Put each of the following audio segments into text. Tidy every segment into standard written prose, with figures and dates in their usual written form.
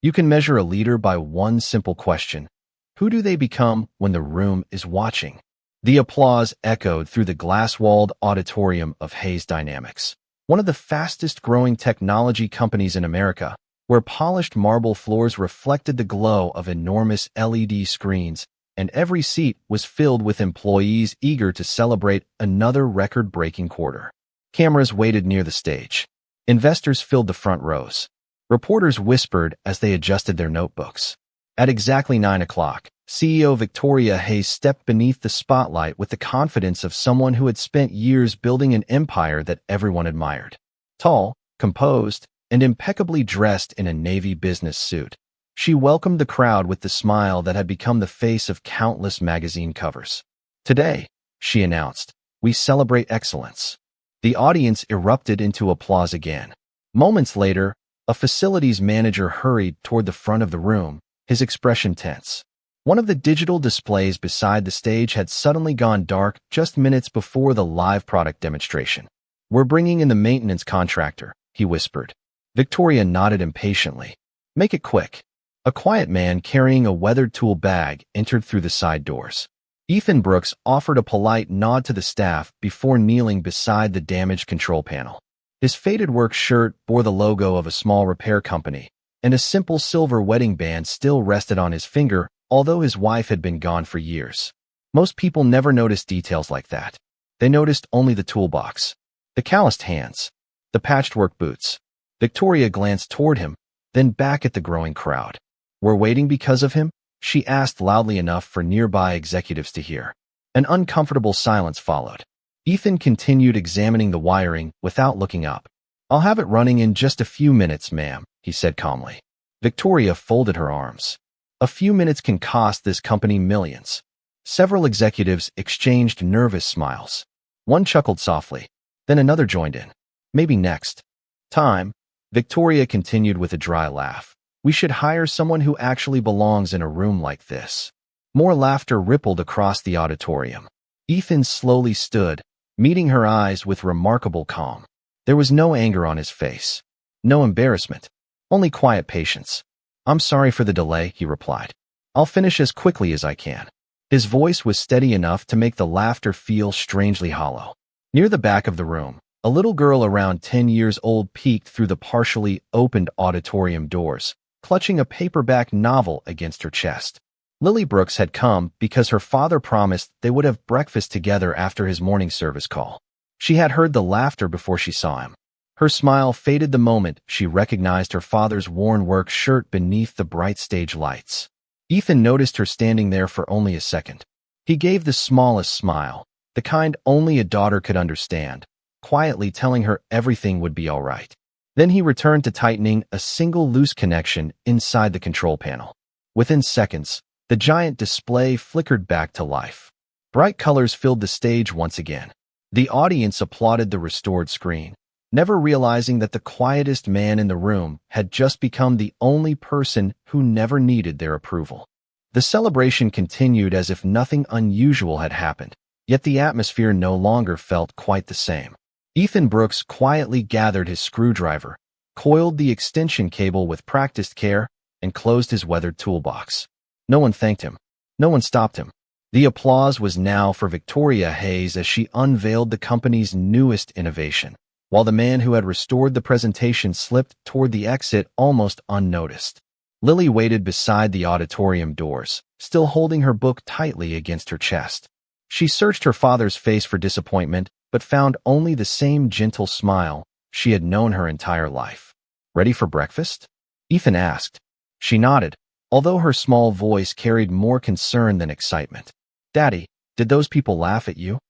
You can measure a leader by one simple question. Who do they become when the room is watching? The applause echoed through the glass-walled auditorium of Hayes Dynamics, one of the fastest-growing technology companies in America, where polished marble floors reflected the glow of enormous LED screens, and every seat was filled with employees eager to celebrate another record-breaking quarter. Cameras waited near the stage. Investors filled the front rows. Reporters whispered as they adjusted their notebooks. At exactly 9 o'clock, CEO Victoria Hayes stepped beneath the spotlight with the confidence of someone who had spent years building an empire that everyone admired. Tall, composed, and impeccably dressed in a navy business suit, she welcomed the crowd with the smile that had become the face of countless magazine covers. "Today," she announced, "we celebrate excellence." The audience erupted into applause again. Moments later, a facilities manager hurried toward the front of the room, his expression tense. One of the digital displays beside the stage had suddenly gone dark just minutes before the live product demonstration. "We're bringing in the maintenance contractor," he whispered. Victoria nodded impatiently. "Make it quick." A quiet man carrying a weathered tool bag entered through the side doors. Ethan Brooks offered a polite nod to the staff before kneeling beside the damaged control panel. His faded work shirt bore the logo of a small repair company, and a simple silver wedding band still rested on his finger, although his wife had been gone for years. Most people never noticed details like that. They noticed only the toolbox, the calloused hands, the patchwork boots. Victoria glanced toward him, then back at the growing crowd. "We're waiting because of him?" she asked loudly enough for nearby executives to hear. An uncomfortable silence followed. Ethan continued examining the wiring without looking up. "I'll have it running in just a few minutes, ma'am," he said calmly. Victoria folded her arms. A few minutes can cost this company millions. Several executives exchanged nervous smiles. One chuckled softly, then another joined in. "Maybe next time," Victoria continued with a dry laugh. "We should hire someone who actually belongs in a room like this." More laughter rippled across the auditorium. Ethan slowly stood, meeting her eyes with remarkable calm. There was no anger on his face, no embarrassment, only quiet patience. "I'm sorry for the delay," he replied. "I'll finish as quickly as I can." His voice was steady enough to make the laughter feel strangely hollow. Near the back of the room, a little girl around 10 years old peeked through the partially opened auditorium doors, clutching a paperback novel against her chest. Lily Brooks had come because her father promised they would have breakfast together after his morning service call. She had heard the laughter before she saw him. Her smile faded the moment she recognized her father's worn work shirt beneath the bright stage lights. Ethan noticed her standing there for only a second. He gave the smallest smile, the kind only a daughter could understand, quietly telling her everything would be all right. Then he returned to tightening a single loose connection inside the control panel. Within seconds, the giant display flickered back to life. Bright colors filled the stage once again. The audience applauded the restored screen, never realizing that the quietest man in the room had just become the only person who never needed their approval. The celebration continued as if nothing unusual had happened, yet the atmosphere no longer felt quite the same. Ethan Brooks quietly gathered his screwdriver, coiled the extension cable with practiced care, and closed his weathered toolbox. No one thanked him. No one stopped him. The applause was now for Victoria Hayes as she unveiled the company's newest innovation, while the man who had restored the presentation slipped toward the exit almost unnoticed. Lily waited beside the auditorium doors, still holding her book tightly against her chest. She searched her father's face for disappointment, but found only the same gentle smile she had known her entire life. "Ready for breakfast?" Ethan asked. She nodded, although her small voice carried more concern than excitement. "Daddy, did those people laugh at you?"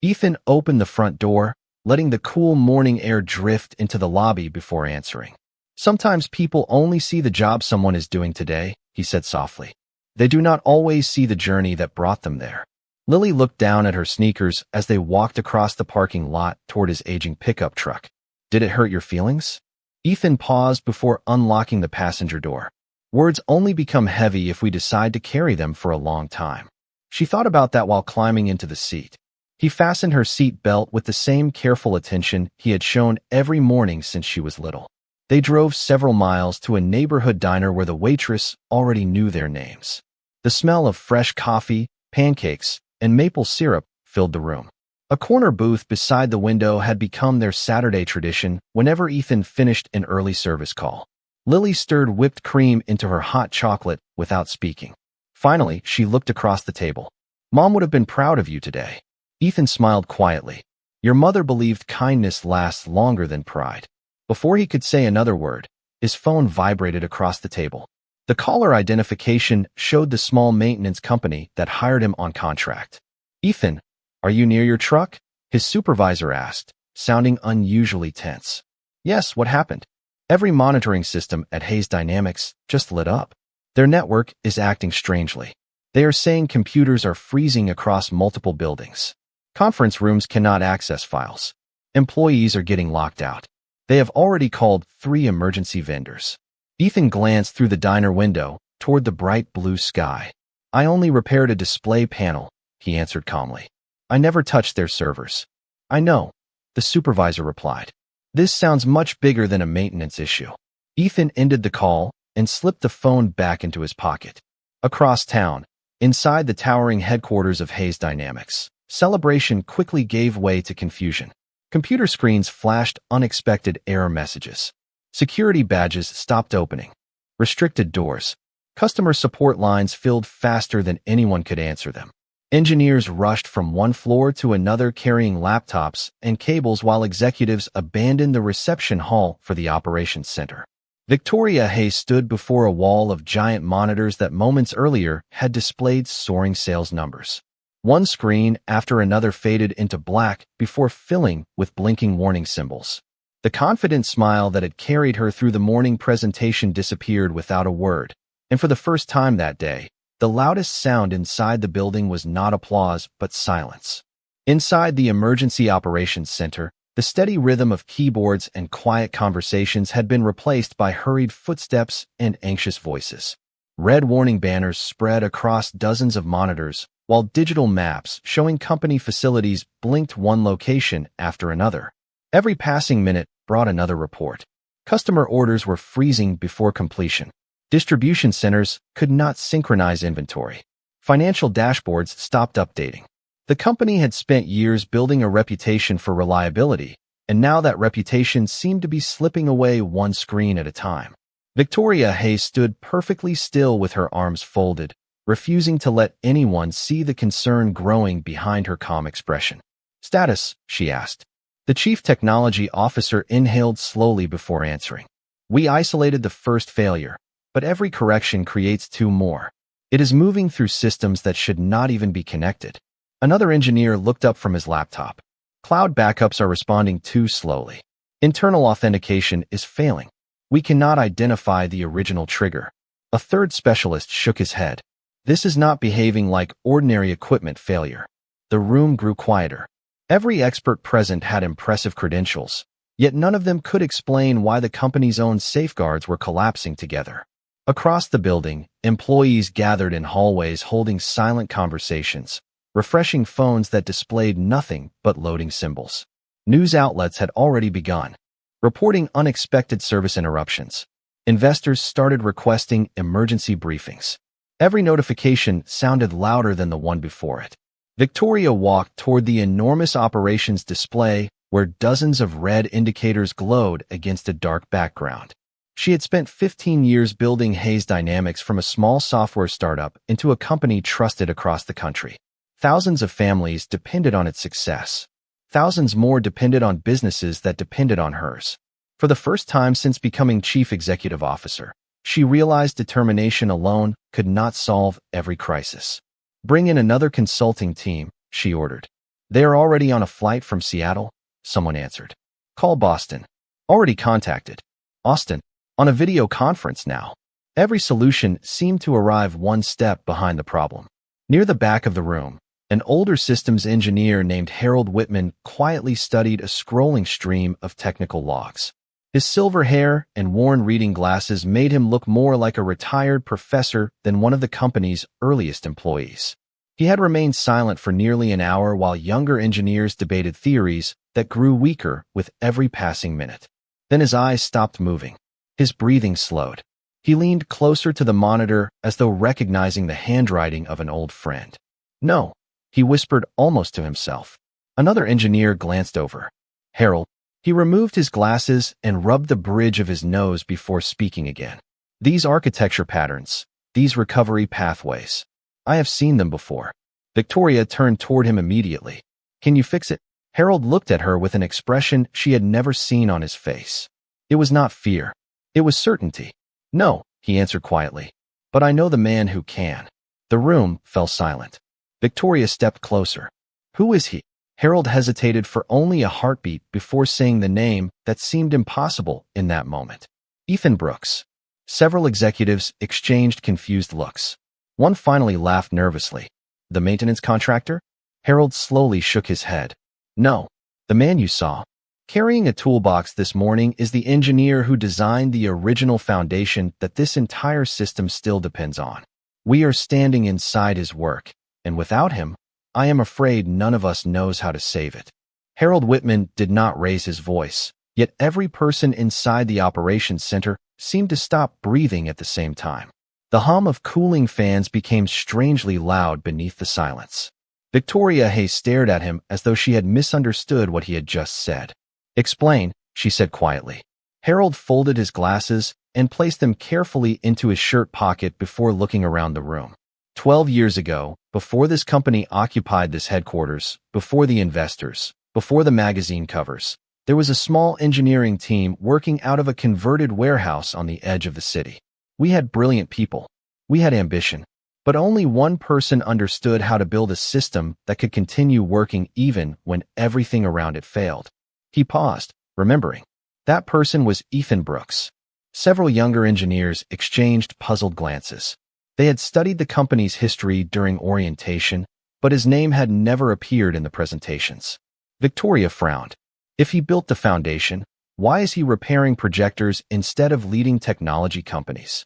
Ethan opened the front door, letting the cool morning air drift into the lobby before answering. "Sometimes people only see the job someone is doing today," he said softly. "They do not always see the journey that brought them there." Lily looked down at her sneakers as they walked across the parking lot toward his aging pickup truck. "Did it hurt your feelings?" Ethan paused before unlocking the passenger door. "Words only become heavy if we decide to carry them for a long time." She thought about that while climbing into the seat. He fastened her seat belt with the same careful attention he had shown every morning since she was little. They drove several miles to a neighborhood diner where the waitress already knew their names. The smell of fresh coffee, pancakes, and maple syrup filled the room. A corner booth beside the window had become their Saturday tradition whenever Ethan finished an early service call. Lily stirred whipped cream into her hot chocolate without speaking. Finally, she looked across the table. "Mom would have been proud of you today." Ethan smiled quietly. "Your mother believed kindness lasts longer than pride." Before he could say another word, his phone vibrated across the table. The caller identification showed the small maintenance company that hired him on contract. "Ethan, are you near your truck?" his supervisor asked, sounding unusually tense. "Yes, what happened?" Every monitoring system at Hayes Dynamics just lit up. Their network is acting strangely. They are saying computers are freezing across multiple buildings. Conference rooms cannot access files. Employees are getting locked out. They have already called 3 emergency vendors. Ethan glanced through the diner window toward the bright blue sky. "I only repaired a display panel," he answered calmly. "I never touched their servers." "I know," the supervisor replied. "This sounds much bigger than a maintenance issue." Ethan ended the call and slipped the phone back into his pocket. Across town, inside the towering headquarters of Hayes Dynamics, celebration quickly gave way to confusion. Computer screens flashed unexpected error messages. Security badges stopped opening. Restricted doors. Customer support lines filled faster than anyone could answer them. Engineers rushed from one floor to another carrying laptops and cables while executives abandoned the reception hall for the operations center. Victoria Hayes stood before a wall of giant monitors that moments earlier had displayed soaring sales numbers. One screen after another faded into black before filling with blinking warning symbols. The confident smile that had carried her through the morning presentation disappeared without a word, and for the first time that day, the loudest sound inside the building was not applause but silence. Inside the Emergency Operations Center, the steady rhythm of keyboards and quiet conversations had been replaced by hurried footsteps and anxious voices. Red warning banners spread across dozens of monitors, while digital maps showing company facilities blinked one location after another. Every passing minute brought another report. Customer orders were freezing before completion. Distribution centers could not synchronize inventory. Financial dashboards stopped updating. The company had spent years building a reputation for reliability, and now that reputation seemed to be slipping away one screen at a time. Victoria Hayes stood perfectly still with her arms folded, refusing to let anyone see the concern growing behind her calm expression. "Status?" she asked. The chief technology officer inhaled slowly before answering. "We isolated the first failure, but every correction creates 2 more. It is moving through systems that should not even be connected." Another engineer looked up from his laptop. "Cloud backups are responding too slowly. Internal authentication is failing. We cannot identify the original trigger." A third specialist shook his head. "This is not behaving like ordinary equipment failure." The room grew quieter. Every expert present had impressive credentials, yet none of them could explain why the company's own safeguards were collapsing together. Across the building, employees gathered in hallways holding silent conversations, refreshing phones that displayed nothing but loading symbols. News outlets had already begun, reporting unexpected service interruptions. Investors started requesting emergency briefings. Every notification sounded louder than the one before it. Victoria walked toward the enormous operations display where dozens of red indicators glowed against a dark background. She had spent 15 years building Hayes Dynamics from a small software startup into a company trusted across the country. Thousands of families depended on its success. Thousands more depended on businesses that depended on hers. For the first time since becoming chief executive officer, she realized determination alone could not solve every crisis. "Bring in another consulting team," she ordered. "They are already on a flight from Seattle," someone answered. "Call Boston." "Already contacted." "Austin." "On a video conference now." Every solution seemed to arrive one step behind the problem. Near the back of the room, an older systems engineer named Harold Whitman quietly studied a scrolling stream of technical logs. His silver hair and worn reading glasses made him look more like a retired professor than one of the company's earliest employees. He had remained silent for nearly an hour while younger engineers debated theories that grew weaker with every passing minute. Then his eyes stopped moving. His breathing slowed. He leaned closer to the monitor as though recognizing the handwriting of an old friend. "No," he whispered almost to himself. Another engineer glanced over. "Harold." He removed his glasses and rubbed the bridge of his nose before speaking again. "These architecture patterns, these recovery pathways. I have seen them before." Victoria turned toward him immediately. "Can you fix it?" Harold looked at her with an expression she had never seen on his face. It was not fear. It was certainty. "No," he answered quietly. "But I know the man who can." The room fell silent. Victoria stepped closer. "Who is he?" Harold hesitated for only a heartbeat before saying the name that seemed impossible in that moment. "Ethan Brooks." Several executives exchanged confused looks. One finally laughed nervously. "The maintenance contractor?" Harold slowly shook his head. "No. The man you saw carrying a toolbox this morning is the engineer who designed the original foundation that this entire system still depends on. We are standing inside his work, and without him, I am afraid none of us knows how to save it." Harold Whitman did not raise his voice, yet every person inside the operations center seemed to stop breathing at the same time. The hum of cooling fans became strangely loud beneath the silence. Victoria Hayes stared at him as though she had misunderstood what he had just said. "Explain," she said quietly. Harold folded his glasses and placed them carefully into his shirt pocket before looking around the room. 12 years ago, before this company occupied this headquarters, before the investors, before the magazine covers, there was a small engineering team working out of a converted warehouse on the edge of the city. We had brilliant people. We had ambition. But only one person understood how to build a system that could continue working even when everything around it failed. He paused, remembering. That person was Ethan Brooks. Several younger engineers exchanged puzzled glances. They had studied the company's history during orientation, but his name had never appeared in the presentations. Victoria frowned. If he built the foundation, why is he repairing projectors instead of leading technology companies?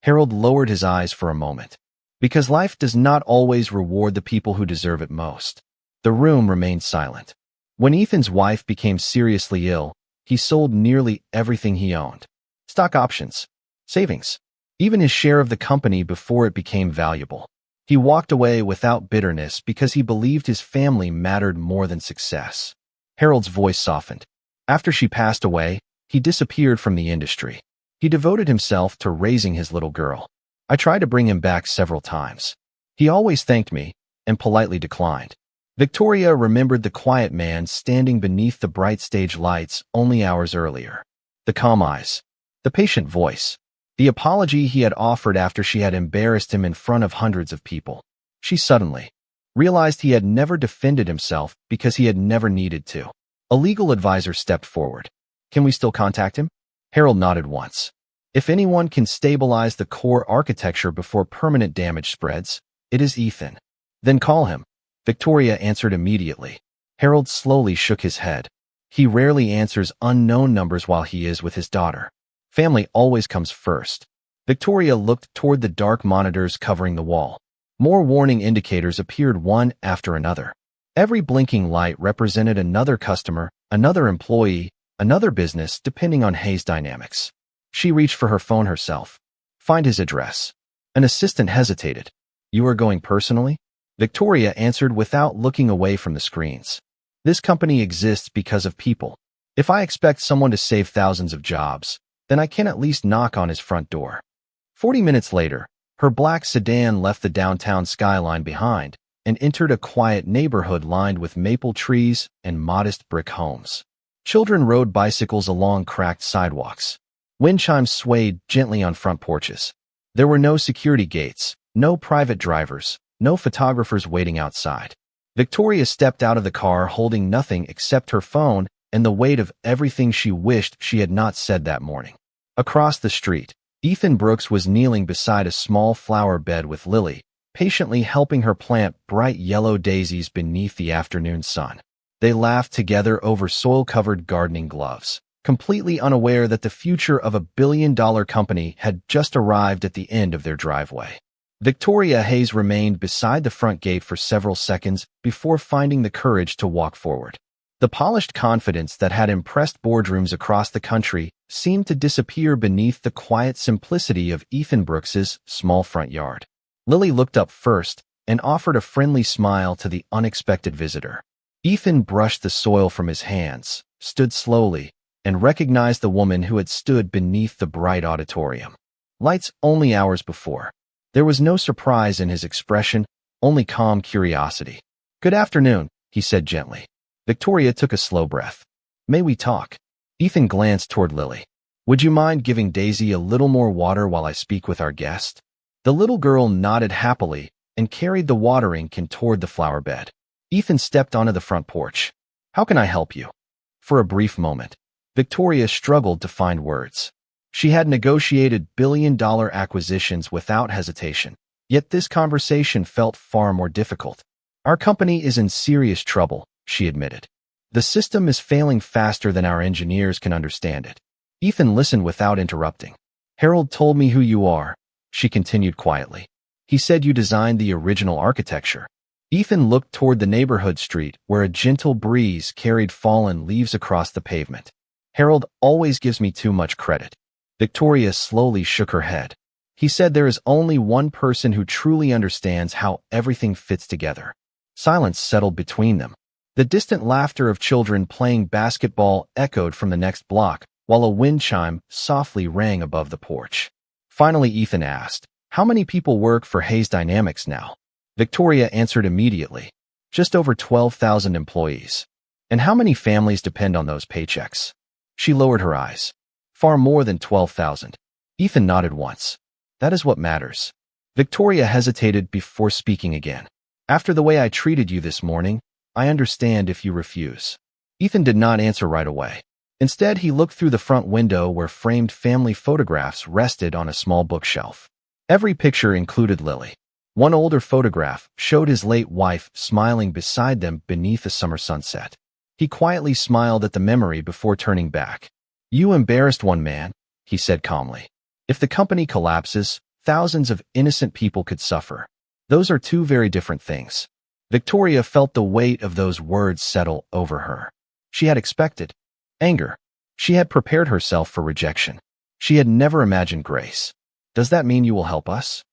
Harold lowered his eyes for a moment. Because life does not always reward the people who deserve it most. The room remained silent. When Ethan's wife became seriously ill, he sold nearly everything he owned. Stock options, savings, even his share of the company before it became valuable. He walked away without bitterness because he believed his family mattered more than success. Harold's voice softened. After she passed away, he disappeared from the industry. He devoted himself to raising his little girl. I tried to bring him back several times. He always thanked me and politely declined. Victoria remembered the quiet man standing beneath the bright stage lights only hours earlier. The calm eyes, the patient voice, the apology he had offered after she had embarrassed him in front of hundreds of people. She suddenly realized he had never defended himself because he had never needed to. A legal advisor stepped forward. "Can we still contact him?" Harold nodded once. "If anyone can stabilize the core architecture before permanent damage spreads, it is Ethan." "Then call him." Victoria answered immediately. Harold slowly shook his head. "He rarely answers unknown numbers while he is with his daughter. Family always comes first." Victoria looked toward the dark monitors covering the wall. More warning indicators appeared one after another. Every blinking light represented another customer, another employee, another business depending on Hayes dynamics. She reached for her phone herself. "Find his address." An assistant hesitated. "You are going personally?" Victoria answered without looking away from the screens. "This company exists because of people. If I expect someone to save thousands of jobs, then I can at least knock on his front door." 40 minutes later, her black sedan left the downtown skyline behind and entered a quiet neighborhood lined with maple trees and modest brick homes. Children rode bicycles along cracked sidewalks. Wind chimes swayed gently on front porches. There were no security gates, no private drivers, no photographers waiting outside. Victoria stepped out of the car holding nothing except her phone and the weight of everything she wished she had not said that morning. Across the street, Ethan Brooks was kneeling beside a small flower bed with Lily, patiently helping her plant bright yellow daisies beneath the afternoon sun. They laughed together over soil-covered gardening gloves, completely unaware that the future of a billion-dollar company had just arrived at the end of their driveway. Victoria Hayes remained beside the front gate for several seconds before finding the courage to walk forward. The polished confidence that had impressed boardrooms across the country seemed to disappear beneath the quiet simplicity of Ethan Brooks's small front yard. Lily looked up first and offered a friendly smile to the unexpected visitor. Ethan brushed the soil from his hands, stood slowly, and recognized the woman who had stood beneath the bright auditorium. Lights only hours before. There was no surprise in his expression, only calm curiosity. "Good afternoon," he said gently. Victoria took a slow breath. "May we talk?" Ethan glanced toward Lily. "Would you mind giving Daisy a little more water while I speak with our guest?" The little girl nodded happily and carried the watering can toward the flower bed. Ethan stepped onto the front porch. "How can I help you?" For a brief moment, Victoria struggled to find words. She had negotiated billion-dollar acquisitions without hesitation, yet this conversation felt far more difficult. "Our company is in serious trouble," she admitted. "The system is failing faster than our engineers can understand it." Ethan listened without interrupting. "Harold told me who you are," she continued quietly. "He said you designed the original architecture." Ethan looked toward the neighborhood street where a gentle breeze carried fallen leaves across the pavement. "Harold always gives me too much credit." Victoria slowly shook her head. "He said there is only one person who truly understands how everything fits together." Silence settled between them. The distant laughter of children playing basketball echoed from the next block, while a wind chime softly rang above the porch. Finally, Ethan asked, "How many people work for Hayes Dynamics now?" Victoria answered immediately, "Just over 12,000 employees." "And how many families depend on those paychecks?" She lowered her eyes. "Far more than 12,000. Ethan nodded once. "That is what matters." Victoria hesitated before speaking again. "After the way I treated you this morning, I understand if you refuse." Ethan did not answer right away. Instead, he looked through the front window where framed family photographs rested on a small bookshelf. Every picture included Lily. One older photograph showed his late wife smiling beside them beneath a summer sunset. He quietly smiled at the memory before turning back. "You embarrassed one man," he said calmly. "If the company collapses, thousands of innocent people could suffer. Those are two very different things." Victoria felt the weight of those words settle over her. She had expected anger. She had prepared herself for rejection. She had never imagined grace. "Does that mean you will help us?"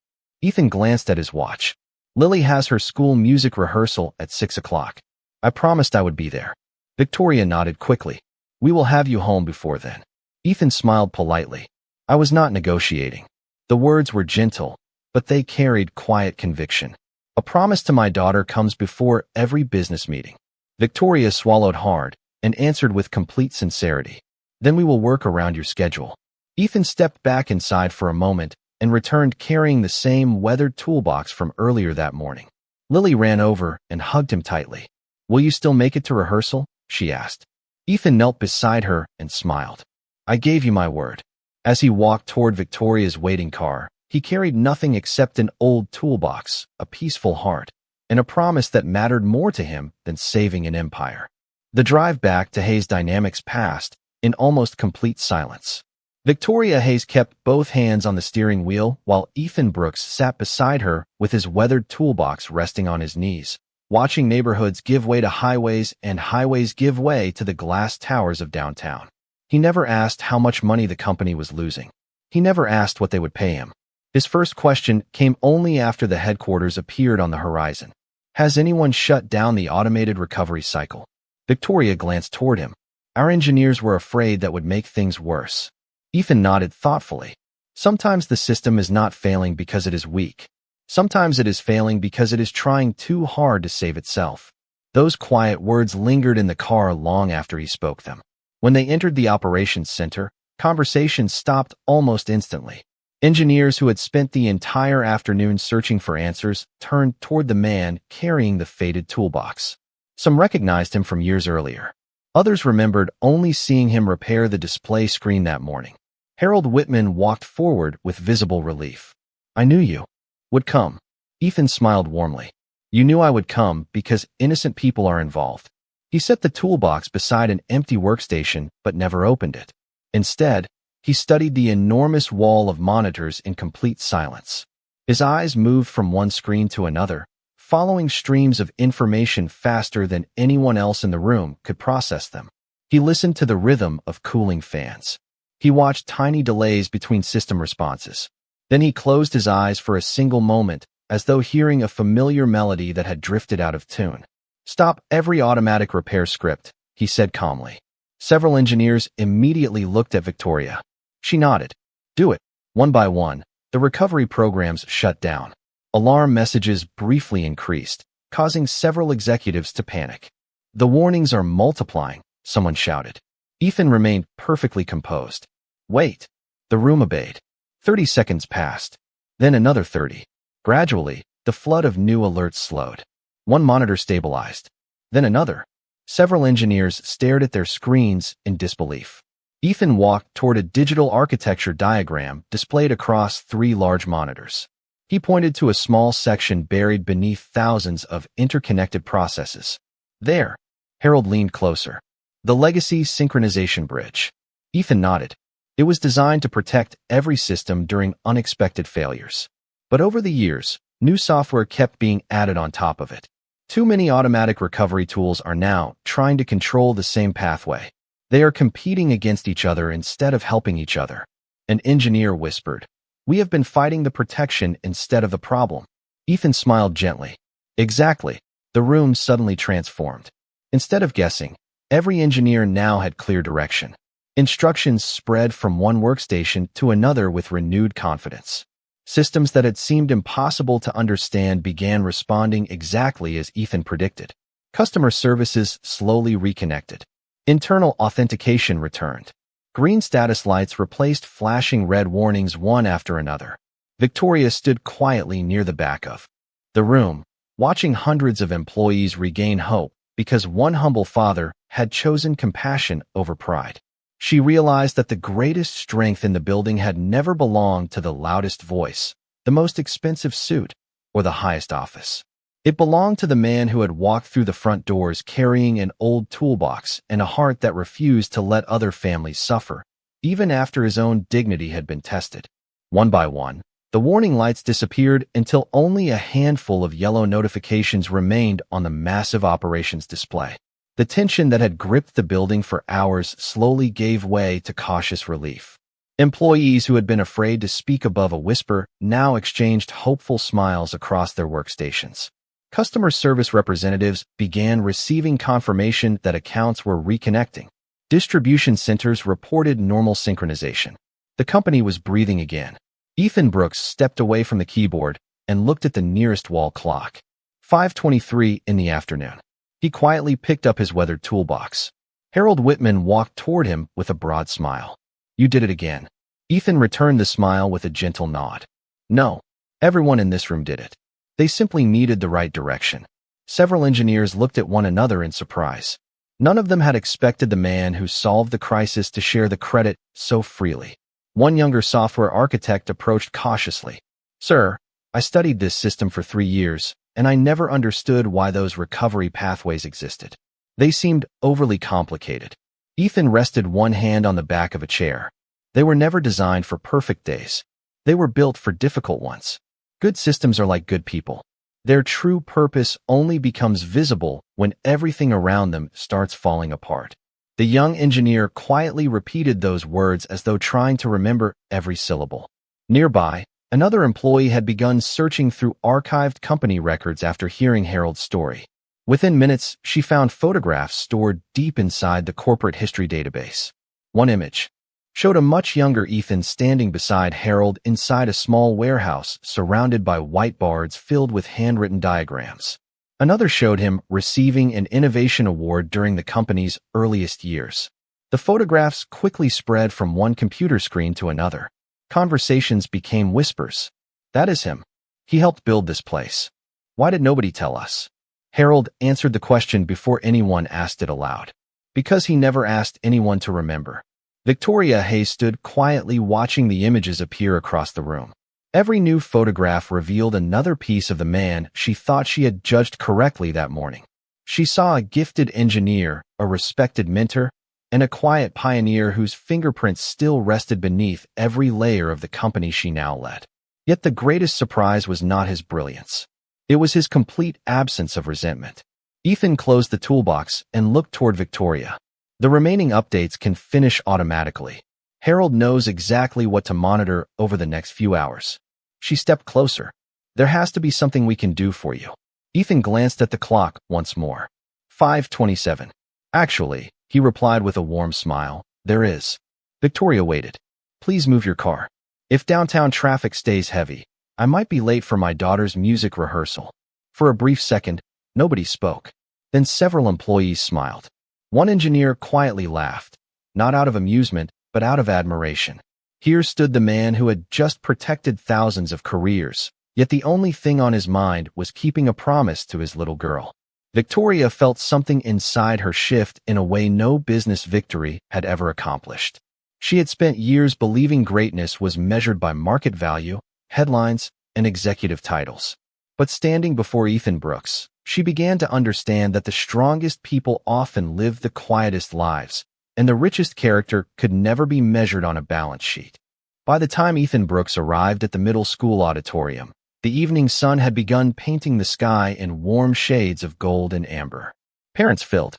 Ethan glanced at his watch. "Lily has her school music rehearsal at 6 o'clock. I promised I would be there." Victoria nodded quickly. "We will have you home before then." Ethan smiled politely. "I was not negotiating." The words were gentle, but they carried quiet conviction. "A promise to my daughter comes before every business meeting." Victoria swallowed hard and answered with complete sincerity. "Then we will work around your schedule." Ethan stepped back inside for a moment and returned carrying the same weathered toolbox from earlier that morning. Lily ran over and hugged him tightly. "Will you still make it to rehearsal?" she asked. Ethan knelt beside her and smiled. "I gave you my word." As he walked toward Victoria's waiting car, he carried nothing except an old toolbox, a peaceful heart, and a promise that mattered more to him than saving an empire. The drive back to Hayes Dynamics passed in almost complete silence. Victoria Hayes kept both hands on the steering wheel while Ethan Brooks sat beside her with his weathered toolbox resting on his knees, watching neighborhoods give way to highways and highways give way to the glass towers of downtown. He never asked how much money the company was losing. He never asked what they would pay him. His first question came only after the headquarters appeared on the horizon. "Has anyone shut down the automated recovery cycle?" Victoria glanced toward him. "Our engineers were afraid that would make things worse." Ethan nodded thoughtfully. "Sometimes the system is not failing because it is weak. Sometimes it is failing because it is trying too hard to save itself." Those quiet words lingered in the car long after he spoke them. When they entered the operations center, conversation stopped almost instantly. Engineers who had spent the entire afternoon searching for answers turned toward the man carrying the faded toolbox. Some recognized him from years earlier. Others remembered only seeing him repair the display screen that morning. Harold Whitman walked forward with visible relief. "I knew you would come." Ethan smiled warmly. "You knew I would come because innocent people are involved." He set the toolbox beside an empty workstation but never opened it. Instead, he studied the enormous wall of monitors in complete silence. His eyes moved from one screen to another, following streams of information faster than anyone else in the room could process them. He listened to the rhythm of cooling fans. He watched tiny delays between system responses. Then he closed his eyes for a single moment, as though hearing a familiar melody that had drifted out of tune. "Stop every automatic repair script," he said calmly. Several engineers immediately looked at Victoria. She nodded. "Do it." One by one, the recovery programs shut down. Alarm messages briefly increased, causing several executives to panic. "The warnings are multiplying," someone shouted. Ethan remained perfectly composed. "Wait." The room obeyed. 30 seconds passed. Then another 30. Gradually, the flood of new alerts slowed. One monitor stabilized. Then another. Several engineers stared at their screens in disbelief. Ethan walked toward a digital architecture diagram displayed across 3 large monitors. He pointed to a small section buried beneath thousands of interconnected processes. "There." Harold leaned closer. "The legacy synchronization bridge." Ethan nodded. It was designed to protect every system during unexpected failures. But over the years, new software kept being added on top of it. Too many automatic recovery tools are now trying to control the same pathway. They are competing against each other instead of helping each other. An engineer whispered, "We have been fighting the protection instead of the problem." Ethan smiled gently. Exactly. The room suddenly transformed. Instead of guessing, every engineer now had clear direction. Instructions spread from one workstation to another with renewed confidence. Systems that had seemed impossible to understand began responding exactly as Ethan predicted. Customer services slowly reconnected. Internal authentication returned. Green status lights replaced flashing red warnings one after another. Victoria stood quietly near the back of the room, watching hundreds of employees regain hope because one humble father had chosen compassion over pride. She realized that the greatest strength in the building had never belonged to the loudest voice, the most expensive suit, or the highest office. It belonged to the man who had walked through the front doors carrying an old toolbox and a heart that refused to let other families suffer, even after his own dignity had been tested. One by one, the warning lights disappeared until only a handful of yellow notifications remained on the massive operations display. The tension that had gripped the building for hours slowly gave way to cautious relief. Employees who had been afraid to speak above a whisper now exchanged hopeful smiles across their workstations. Customer service representatives began receiving confirmation that accounts were reconnecting. Distribution centers reported normal synchronization. The company was breathing again. Ethan Brooks stepped away from the keyboard and looked at the nearest wall clock. 5:23 in the afternoon. He quietly picked up his weathered toolbox. Harold Whitman walked toward him with a broad smile. "You did it again." Ethan returned the smile with a gentle nod. "No, everyone in this room did it. They simply needed the right direction." Several engineers looked at one another in surprise. None of them had expected the man who solved the crisis to share the credit so freely. One younger software architect approached cautiously. "Sir, I studied this system for 3 years, and I never understood why those recovery pathways existed. They seemed overly complicated." Ethan rested one hand on the back of a chair. "They were never designed for perfect days. They were built for difficult ones. Good systems are like good people. Their true purpose only becomes visible when everything around them starts falling apart." The young engineer quietly repeated those words as though trying to remember every syllable. Nearby, another employee had begun searching through archived company records after hearing Harold's story. Within minutes, she found photographs stored deep inside the corporate history database. One image showed a much younger Ethan standing beside Harold inside a small warehouse surrounded by whiteboards filled with handwritten diagrams. Another showed him receiving an innovation award during the company's earliest years. The photographs quickly spread from one computer screen to another. Conversations became whispers. "That is him. He helped build this place. Why did nobody tell us?" Harold answered the question before anyone asked it aloud. Because he never asked anyone to remember. Victoria Hayes stood quietly watching the images appear across the room. Every new photograph revealed another piece of the man she thought she had judged correctly that morning. She saw a gifted engineer, a respected mentor, and a quiet pioneer whose fingerprints still rested beneath every layer of the company she now led. Yet the greatest surprise was not his brilliance. It was his complete absence of resentment. Ethan closed the toolbox and looked toward Victoria. The remaining updates can finish automatically. Harold knows exactly what to monitor over the next few hours. She stepped closer. There has to be something we can do for you. Ethan glanced at the clock once more. 5:27. Actually, he replied with a warm smile, there is. Victoria waited. Please move your car. If downtown traffic stays heavy, I might be late for my daughter's music rehearsal. For a brief second, nobody spoke. Then several employees smiled. One engineer quietly laughed, not out of amusement, but out of admiration. Here stood the man who had just protected thousands of careers, yet the only thing on his mind was keeping a promise to his little girl. Victoria felt something inside her shift in a way no business victory had ever accomplished. She had spent years believing greatness was measured by market value, headlines, and executive titles. But standing before Ethan Brooks, she began to understand that the strongest people often live the quietest lives, and the richest character could never be measured on a balance sheet. By the time Ethan Brooks arrived at the middle school auditorium, the evening sun had begun painting the sky in warm shades of gold and amber. Parents filled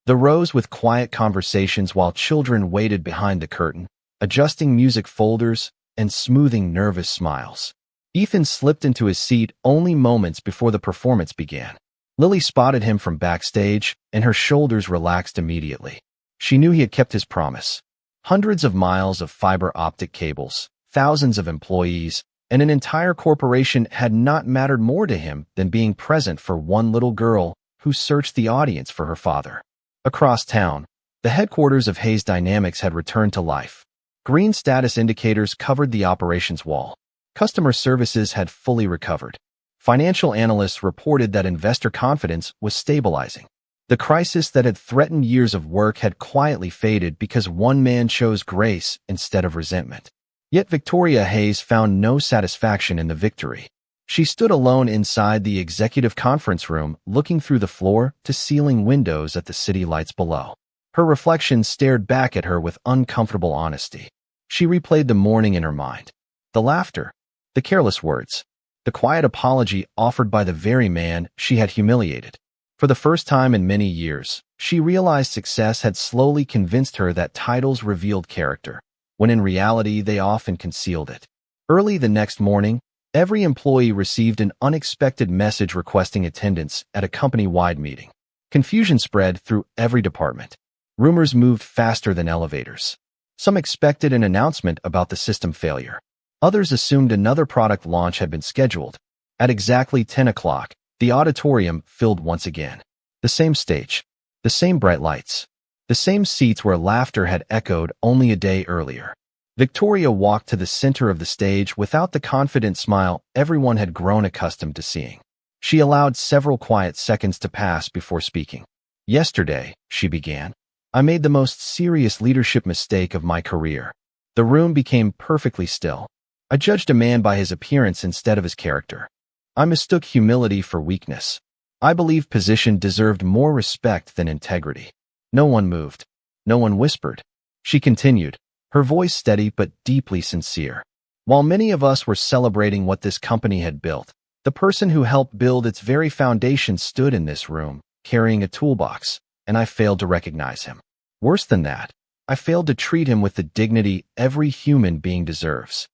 the rows with quiet conversations while children waited behind the curtain, adjusting music folders and smoothing nervous smiles. Ethan slipped into his seat only moments before the performance began. Lily spotted him from backstage, and her shoulders relaxed immediately. She knew he had kept his promise. Hundreds of miles of fiber optic cables, thousands of employees, and an entire corporation had not mattered more to him than being present for one little girl who searched the audience for her father. Across town, the headquarters of Hayes Dynamics had returned to life. Green status indicators covered the operations wall. Customer services had fully recovered. Financial analysts reported that investor confidence was stabilizing. The crisis that had threatened years of work had quietly faded because one man chose grace instead of resentment. Yet Victoria Hayes found no satisfaction in the victory. She stood alone inside the executive conference room, looking through the floor-to-ceiling windows at the city lights below. Her reflection stared back at her with uncomfortable honesty. She replayed the morning in her mind. The laughter, the careless words, the quiet apology offered by the very man she had humiliated. For the first time in many years, she realized success had slowly convinced her that titles revealed character, when in reality they often concealed it. Early the next morning, every employee received an unexpected message requesting attendance at a company-wide meeting. Confusion spread through every department. Rumors moved faster than elevators. Some expected an announcement about the system failure. Others assumed another product launch had been scheduled. At exactly 10 o'clock, the auditorium filled once again. The same stage, the same bright lights, the same seats where laughter had echoed only a day earlier. Victoria walked to the center of the stage without the confident smile everyone had grown accustomed to seeing. She allowed several quiet seconds to pass before speaking. Yesterday, she began, I made the most serious leadership mistake of my career. The room became perfectly still. I judged a man by his appearance instead of his character. I mistook humility for weakness. I believed position deserved more respect than integrity. No one moved. No one whispered. She continued, her voice steady but deeply sincere. While many of us were celebrating what this company had built, the person who helped build its very foundation stood in this room, carrying a toolbox, and I failed to recognize him. Worse than that, I failed to treat him with the dignity every human being deserves.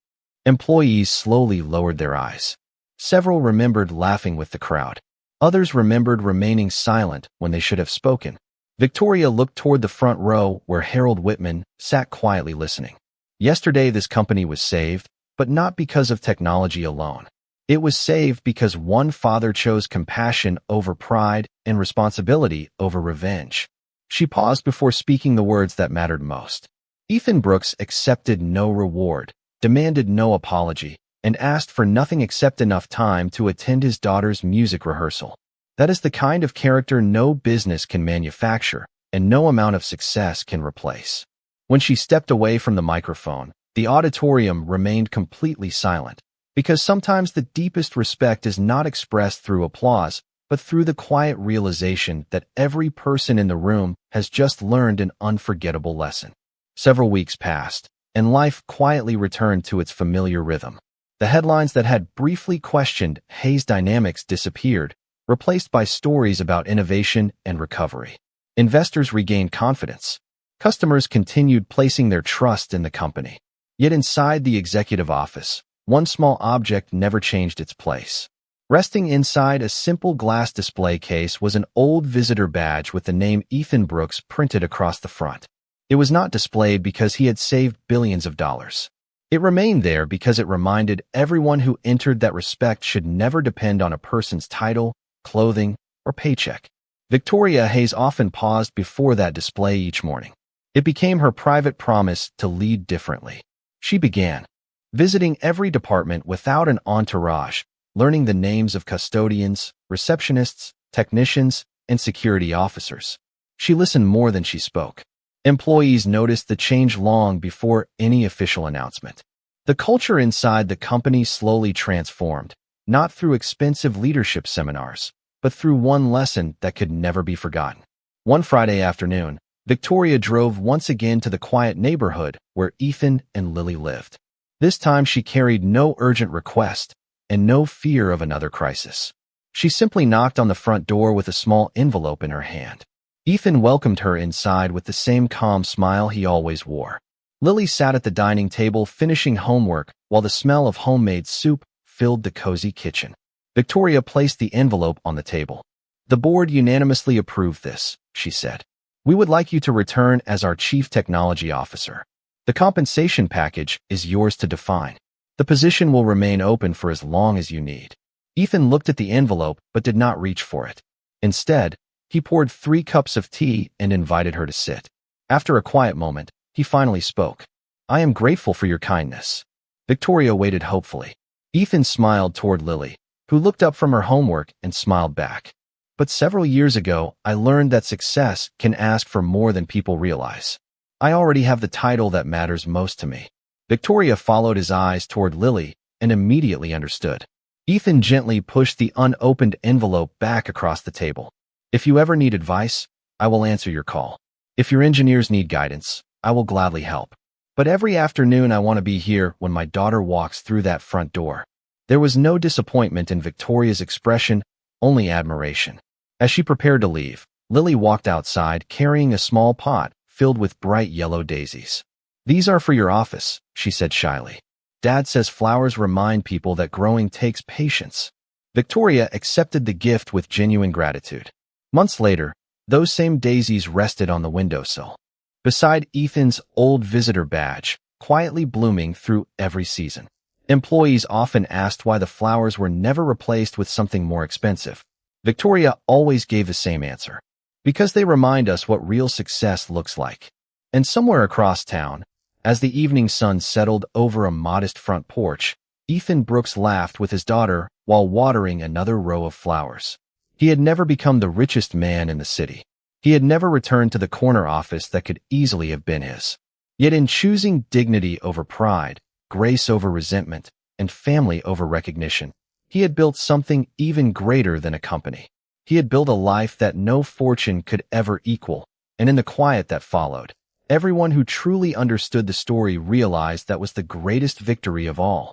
Employees slowly lowered their eyes. Several remembered laughing with the crowd. Others remembered remaining silent when they should have spoken. Victoria looked toward the front row where Harold Whitman sat quietly listening. Yesterday this company was saved, but not because of technology alone. It was saved because one father chose compassion over pride and responsibility over revenge. She paused before speaking the words that mattered most. Ethan Brooks accepted no reward, demanded no apology, and asked for nothing except enough time to attend his daughter's music rehearsal. That is the kind of character no business can manufacture, and no amount of success can replace. When she stepped away from the microphone, the auditorium remained completely silent, because sometimes the deepest respect is not expressed through applause, but through the quiet realization that every person in the room has just learned an unforgettable lesson. Several weeks passed, and life quietly returned to its familiar rhythm. The headlines that had briefly questioned Hayes' dynamics disappeared, replaced by stories about innovation and recovery. Investors regained confidence. Customers continued placing their trust in the company. Yet inside the executive office, one small object never changed its place. Resting inside a simple glass display case was an old visitor badge with the name Ethan Brooks printed across the front. It was not displayed because he had saved billions of dollars. It remained there because it reminded everyone who entered that respect should never depend on a person's title, clothing, or paycheck. Victoria Hayes often paused before that display each morning. It became her private promise to lead differently. She began visiting every department without an entourage, learning the names of custodians, receptionists, technicians, and security officers. She listened more than she spoke. Employees noticed the change long before any official announcement. The culture inside the company slowly transformed, not through expensive leadership seminars, but through one lesson that could never be forgotten. One Friday afternoon, Victoria drove once again to the quiet neighborhood where Ethan and Lily lived. This time she carried no urgent request and no fear of another crisis. She simply knocked on the front door with a small envelope in her hand. Ethan welcomed her inside with the same calm smile he always wore. Lily sat at the dining table finishing homework while the smell of homemade soup filled the cozy kitchen. Victoria placed the envelope on the table. "The board unanimously approved this," she said. "We would like you to return as our Chief Technology Officer. The compensation package is yours to define. The position will remain open for as long as you need." Ethan looked at the envelope but did not reach for it. Instead, he poured 3 cups of tea and invited her to sit. After a quiet moment, he finally spoke. "I am grateful for your kindness." Victoria waited hopefully. Ethan smiled toward Lily, who looked up from her homework and smiled back. "But several years ago, I learned that success can ask for more than people realize. I already have the title that matters most to me." Victoria followed his eyes toward Lily and immediately understood. Ethan gently pushed the unopened envelope back across the table. "If you ever need advice, I will answer your call. If your engineers need guidance, I will gladly help. But every afternoon I want to be here when my daughter walks through that front door." There was no disappointment in Victoria's expression, only admiration. As she prepared to leave, Lily walked outside carrying a small pot filled with bright yellow daisies. "These are for your office," she said shyly. "Dad says flowers remind people that growing takes patience." Victoria accepted the gift with genuine gratitude. Months later, those same daisies rested on the windowsill, beside Ethan's old visitor badge, quietly blooming through every season. Employees often asked why the flowers were never replaced with something more expensive. Victoria always gave the same answer: "Because they remind us what real success looks like." And somewhere across town, as the evening sun settled over a modest front porch, Ethan Brooks laughed with his daughter while watering another row of flowers. He had never become the richest man in the city. He had never returned to the corner office that could easily have been his. Yet in choosing dignity over pride, grace over resentment, and family over recognition, he had built something even greater than a company. He had built a life that no fortune could ever equal, and in the quiet that followed, everyone who truly understood the story realized that was the greatest victory of all.